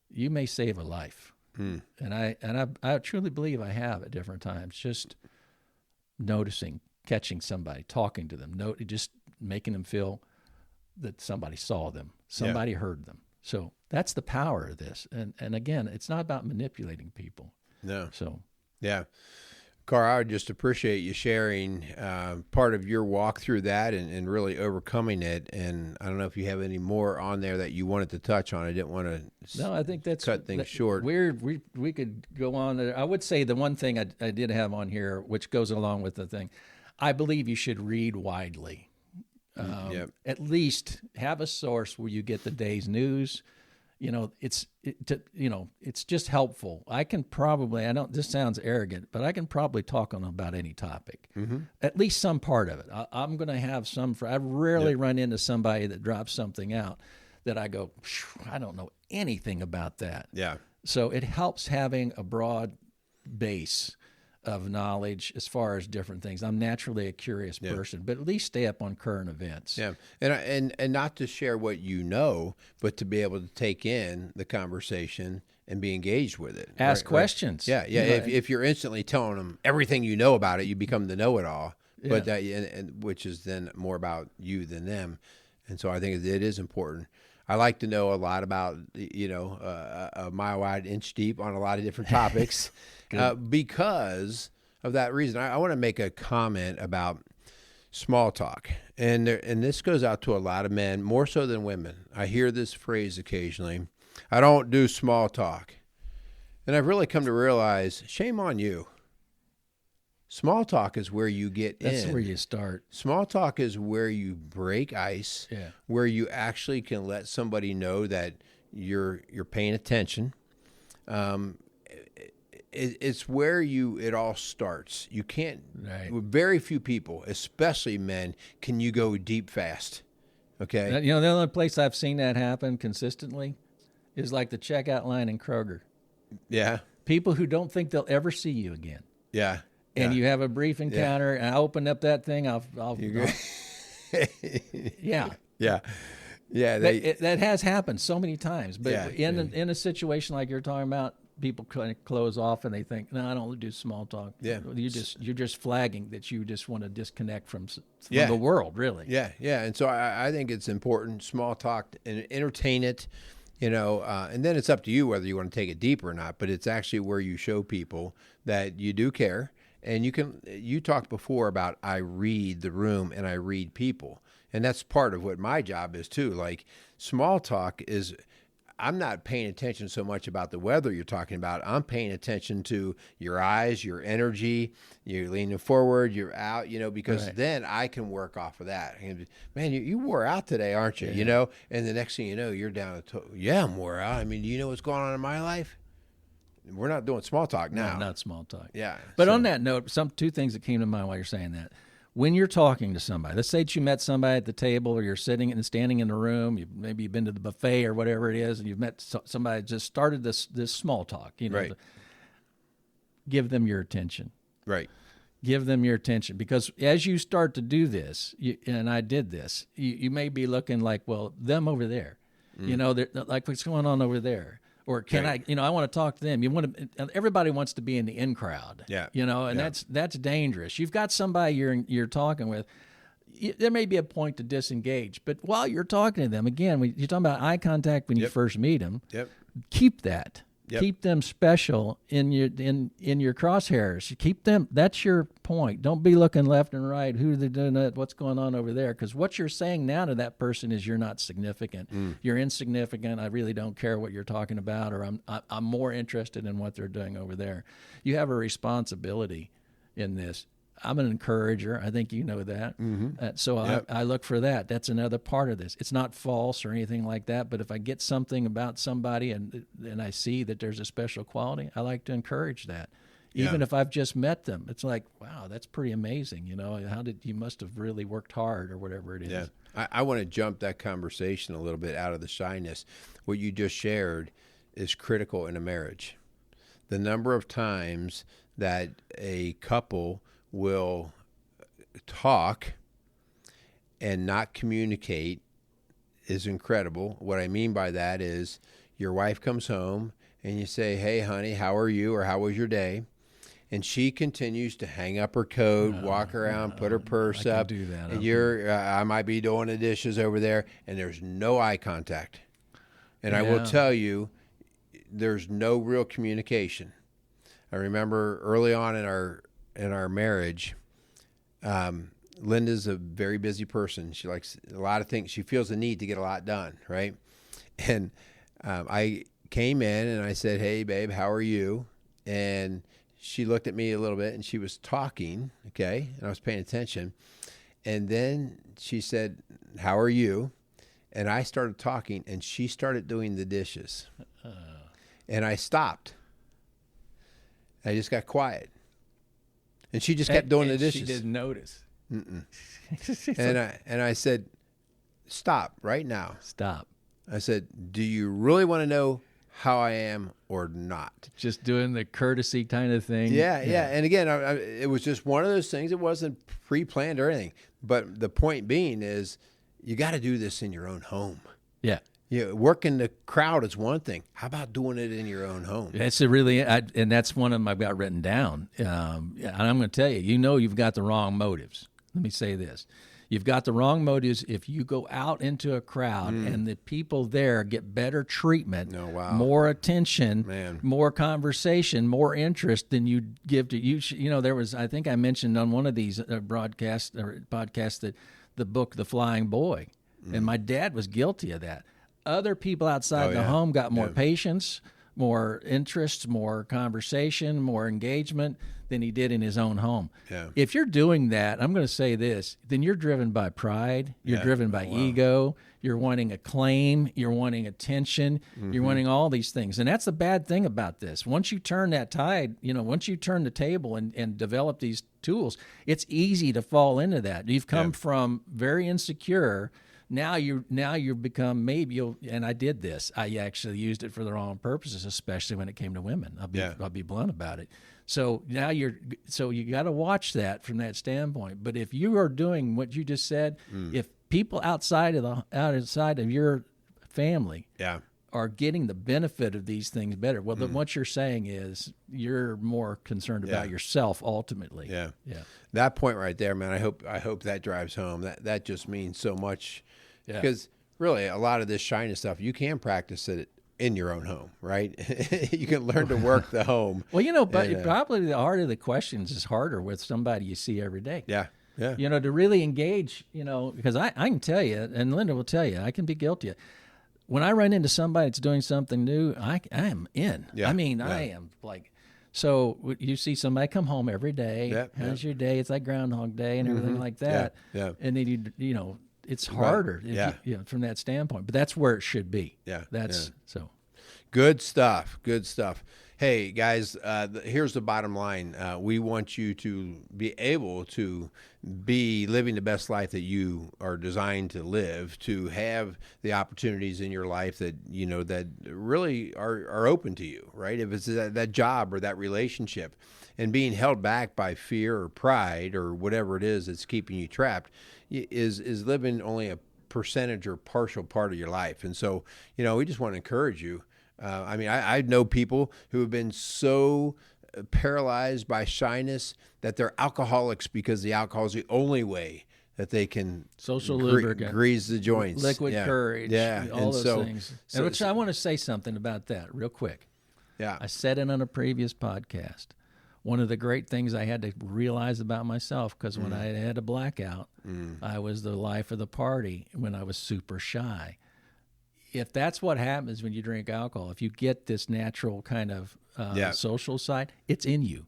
You may save a life. And I truly believe I have at different times, just noticing, catching somebody, talking to them, just making them feel that somebody saw them, somebody heard them. So that's the power of this. And again, it's not about manipulating people. No. So, yeah. Carl, I would just appreciate you sharing part of your walk through that and really overcoming it. And I don't know if you have any more on there that you wanted to touch on. I didn't want to No, I think that's cut things short. We could go on. I would say the one thing I did have on here, which goes along with the thing, I believe you should read widely. At least have a source where you get the day's news. It's just helpful. I can probably, this sounds arrogant, but I can probably talk on about any topic, at least some part of it. I'm going to have I rarely run into somebody that drops something out that I go, I don't know anything about that. Yeah. So it helps having a broad base of knowledge as far as different things. I'm naturally a curious person, but at least stay up on current events. Yeah, and not to share what you know, but to be able to take in the conversation and be engaged with it. Ask questions. Right? Yeah. If you're instantly telling them everything you know about it, you become the know-it-all. But which is then more about you than them. And so I think it is important. I like to know a lot about, a mile wide, inch deep on a lot of different topics. Because of that reason, I want to make a comment about small talk. And this goes out to a lot of men, more so than women. I hear this phrase occasionally. I don't do small talk. And I've really come to realize, shame on you. Small talk is where you get in. That's where you start. Small talk is where you break ice, where you actually can let somebody know that you're paying attention. It's where it all starts. You can't, with very few people, especially men, can you go deep fast. Okay? You know, the only place I've seen that happen consistently is like the checkout line in Kroger. Yeah. People who don't think they'll ever see you again. Yeah. And you have a brief encounter, and I open up that thing, I'll yeah. Yeah. Yeah. That has happened so many times. But in a situation like you're talking about, people kind of close off and they think, no, I don't do small talk. Yeah. You're just flagging that you just want to disconnect from the world, really. Yeah. Yeah. And so I think it's important, small talk, and entertain it, and then it's up to you whether you want to take it deeper or not, but it's actually where you show people that you do care. And you talked before about I read the room and I read people. And that's part of what my job is too. Like small talk is, I'm not paying attention so much about the weather you're talking about. I'm paying attention to your eyes, your energy, you're leaning forward, you're out, because then I can work off of that. Man, you wore out today, aren't you? Yeah. And the next thing you know, you're down I'm wore out. I mean, do you know what's going on in my life? We're not doing small talk now. No, not small talk. Yeah. But on that note, two things that came to mind while you're saying that. When you're talking to somebody, let's say that you met somebody at the table, or you're sitting and standing in the room, maybe you've been to the buffet or whatever it is, and you've met somebody that just started this small talk. Right. Give them your attention. Right. Give them your attention, because as you start to do this, and I did this, you may be looking like, well, them over there, like what's going on over there. Or can I want to talk to them. Everybody wants to be in the in crowd. Yeah. That's dangerous. You've got somebody you're talking with. There may be a point to disengage, but while you're talking to them, again, you're talking about eye contact when you first meet them. Yep. Keep that. Yep. Keep them special in your crosshairs. Keep them. That's your point. Don't be looking left and right. Who are they doing that? What's going on over there? Because what you're saying now to that person is you're not significant. You're insignificant. I really don't care what you're talking about, or I'm more interested in what they're doing over there. You have a responsibility in this. I'm an encourager. I think you know that. So I look for that. That's another part of this. It's not false or anything like that, but if I get something about somebody and I see that there's a special quality, I like to encourage that. Even if I've just met them, it's like, wow, that's pretty amazing. You must have really worked hard or whatever it is. Yeah. I want to jump that conversation a little bit out of the shyness. What you just shared is critical in a marriage. The number of times that a couple will talk and not communicate is incredible. What I mean by that is your wife comes home and you say, hey, honey, how are you? Or how was your day? And she continues to hang up her coat, walk around, put her purse up. Do that. And I might be doing the dishes over there, and there's no eye contact. And I will tell you, there's no real communication. I remember early on in our marriage, Linda's a very busy person. She likes a lot of things. She feels the need to get a lot done, right? And I came in and I said, hey, babe, how are you? And she looked at me a little bit and she was talking, okay? And I was paying attention. And then she said, how are you? And I started talking and she started doing the dishes. And I stopped. I just got quiet. And she just kept doing the dishes. She didn't notice. And I said, stop right now. Stop. I said, do you really want to know how I am or not? Just doing the courtesy kind of thing. Yeah. And again, it was just one of those things. It wasn't pre-planned or anything. But the point being is you got to do this in your own home. Yeah. Working the crowd is one thing. How about doing it in your own home? That's and that's one of them I've got written down. And I'm going to tell you, you've got the wrong motives. Let me say this. You've got the wrong motives if you go out into a crowd and the people there get better treatment, more attention, more conversation, more interest than you give to you. There was, I think I mentioned on one of these podcasts that the book The Flying Boy. And my dad was guilty of that. Other people outside the home got more patience, more interest, more conversation, more engagement than he did in his own home. Yeah. If you're doing that, I'm going to say this, then you're driven by pride, you're driven by ego, you're wanting acclaim, you're wanting attention, you're wanting all these things. And that's the bad thing about this. Once you turn that tide, once you turn the table and develop these tools, it's easy to fall into that. You've come from very insecure. Now you become and I did this. I actually used it for the wrong purposes, especially when it came to women. I'll be blunt about it. So now you got to watch that from that standpoint. But if you are doing what you just said, if people outside of your family are getting the benefit of these things better, well, then what you're saying is you're more concerned about yourself ultimately. Yeah. That point right there, man. I hope that drives home. That just means so much. Yeah. Because really, a lot of this shyness stuff, you can practice it in your own home, right? You can learn to work the home. Well, but probably the heart of the questions is harder with somebody you see every day. Yeah. To really engage, because I can tell you, and Linda will tell you, I can be guilty of. When I run into somebody that's doing something new, I am in. Yeah. I mean, I am like, so you see somebody come home every day. How's your day? It's like Groundhog Day and everything like that. Yeah. And then it's harder from that standpoint, but that's where it should be. So good stuff. Hey guys, here's the bottom line. We want you to be able to be living the best life that you are designed to live, to have the opportunities in your life that that really are open to you, right? If it's that job or that relationship, and being held back by fear or pride or whatever it is that's keeping you trapped, is living only a percentage or partial part of your life. And so, we just want to encourage you. I know people who have been so paralyzed by shyness that they're alcoholics because the alcohol is the only way that they can lubricant, grease the joints, liquid courage, all those things. Which I want to say something about that real quick. Yeah, I said it on a previous podcast. One of the great things I had to realize about myself, because when I had a blackout, I was the life of the party when I was super shy. If that's what happens when you drink alcohol, if you get this natural kind of social side, it's in you.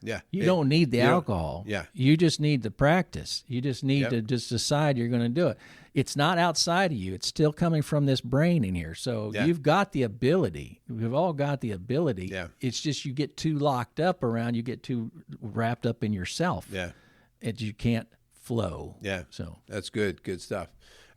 Yeah. You don't need the alcohol. Yeah. You just need the practice. You just need to just decide you're going to do it. It's not outside of you. It's still coming from this brain in here. So you've got the ability. We've all got the ability. Yeah. It's just you get too locked up around, you get too wrapped up in yourself. Yeah. And you can't flow. Yeah. So that's good. Good stuff.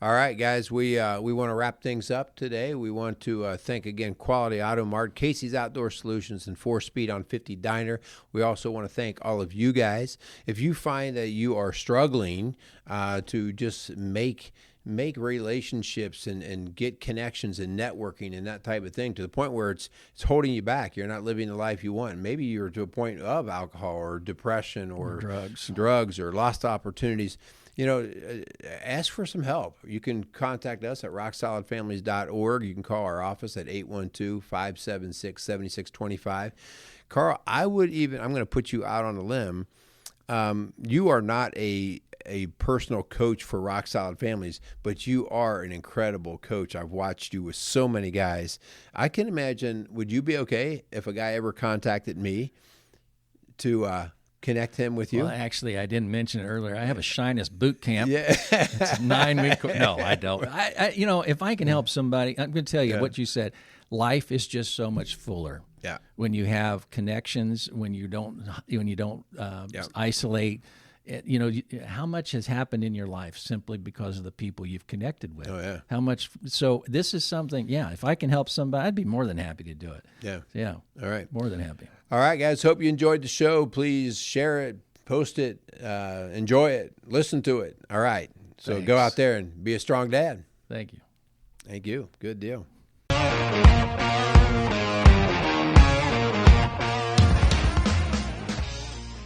All right, guys, we want to wrap things up today. We want to thank, again, Quality Auto Mart, Casey's Outdoor Solutions, and 4Speed on 50 Diner. We also want to thank all of you guys. If you find that you are struggling to just make relationships and get connections and networking and that type of thing to the point where it's holding you back, you're not living the life you want. Maybe you're to a point of alcohol or depression or drugs or lost opportunities. Ask for some help. You can contact us at rocksolidfamilies.org. You can call our office at 812-576-7625. Carl, I'm going to put you out on a limb. You are not a personal coach for Rock Solid Families, but you are an incredible coach. I've watched you with so many guys. I can imagine, would you be okay if a guy ever contacted me to connect him with you? Well, actually, I didn't mention it earlier. I have a shyness boot camp. Yeah. It's 9-week. No, I don't. If I can help somebody, I'm going to tell you what you said. Life is just so much fuller. Yeah. When you have connections, when you don't isolate. How much has happened in your life simply because of the people you've connected with? Oh, yeah. How much? So this is something, if I can help somebody, I'd be more than happy to do it. Yeah. Yeah. All right. More than happy. All right, guys. Hope you enjoyed the show. Please share it, post it, enjoy it, listen to it. All right. So Thanks. Go out there and be a strong dad. Thank you. Thank you. Good deal.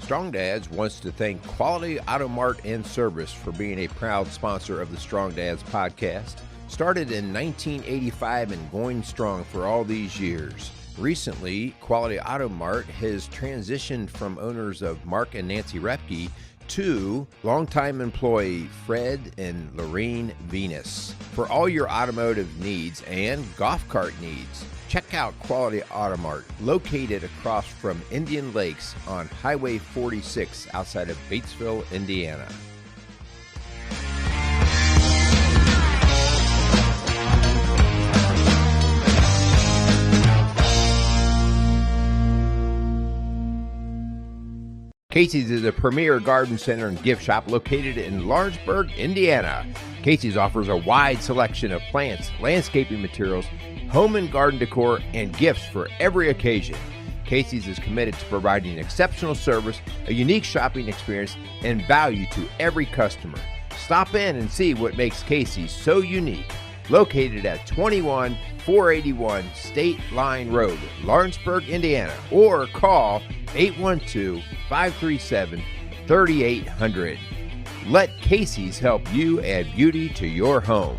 Strong Dads wants to thank Quality Auto Mart and Service for being a proud sponsor of the Strong Dads podcast. Started in 1985 and going strong for all these years. Recently, Quality Auto Mart has transitioned from owners of Mark and Nancy Repke to longtime employee Fred and Lorene Venus. For all your automotive needs and golf cart needs, check out Quality Auto Mart, located across from Indian Lakes on Highway 46 outside of Batesville, Indiana. Casey's is a premier garden center and gift shop located in Lawrenceburg, Indiana. Casey's offers a wide selection of plants, landscaping materials, home and garden decor, and gifts for every occasion. Casey's is committed to providing exceptional service, a unique shopping experience, and value to every customer. Stop in and see what makes Casey's so unique. Located at 21481 State Line Road, Lawrenceburg, Indiana, or call 812-537-3800. Let Casey's help you add beauty to your home.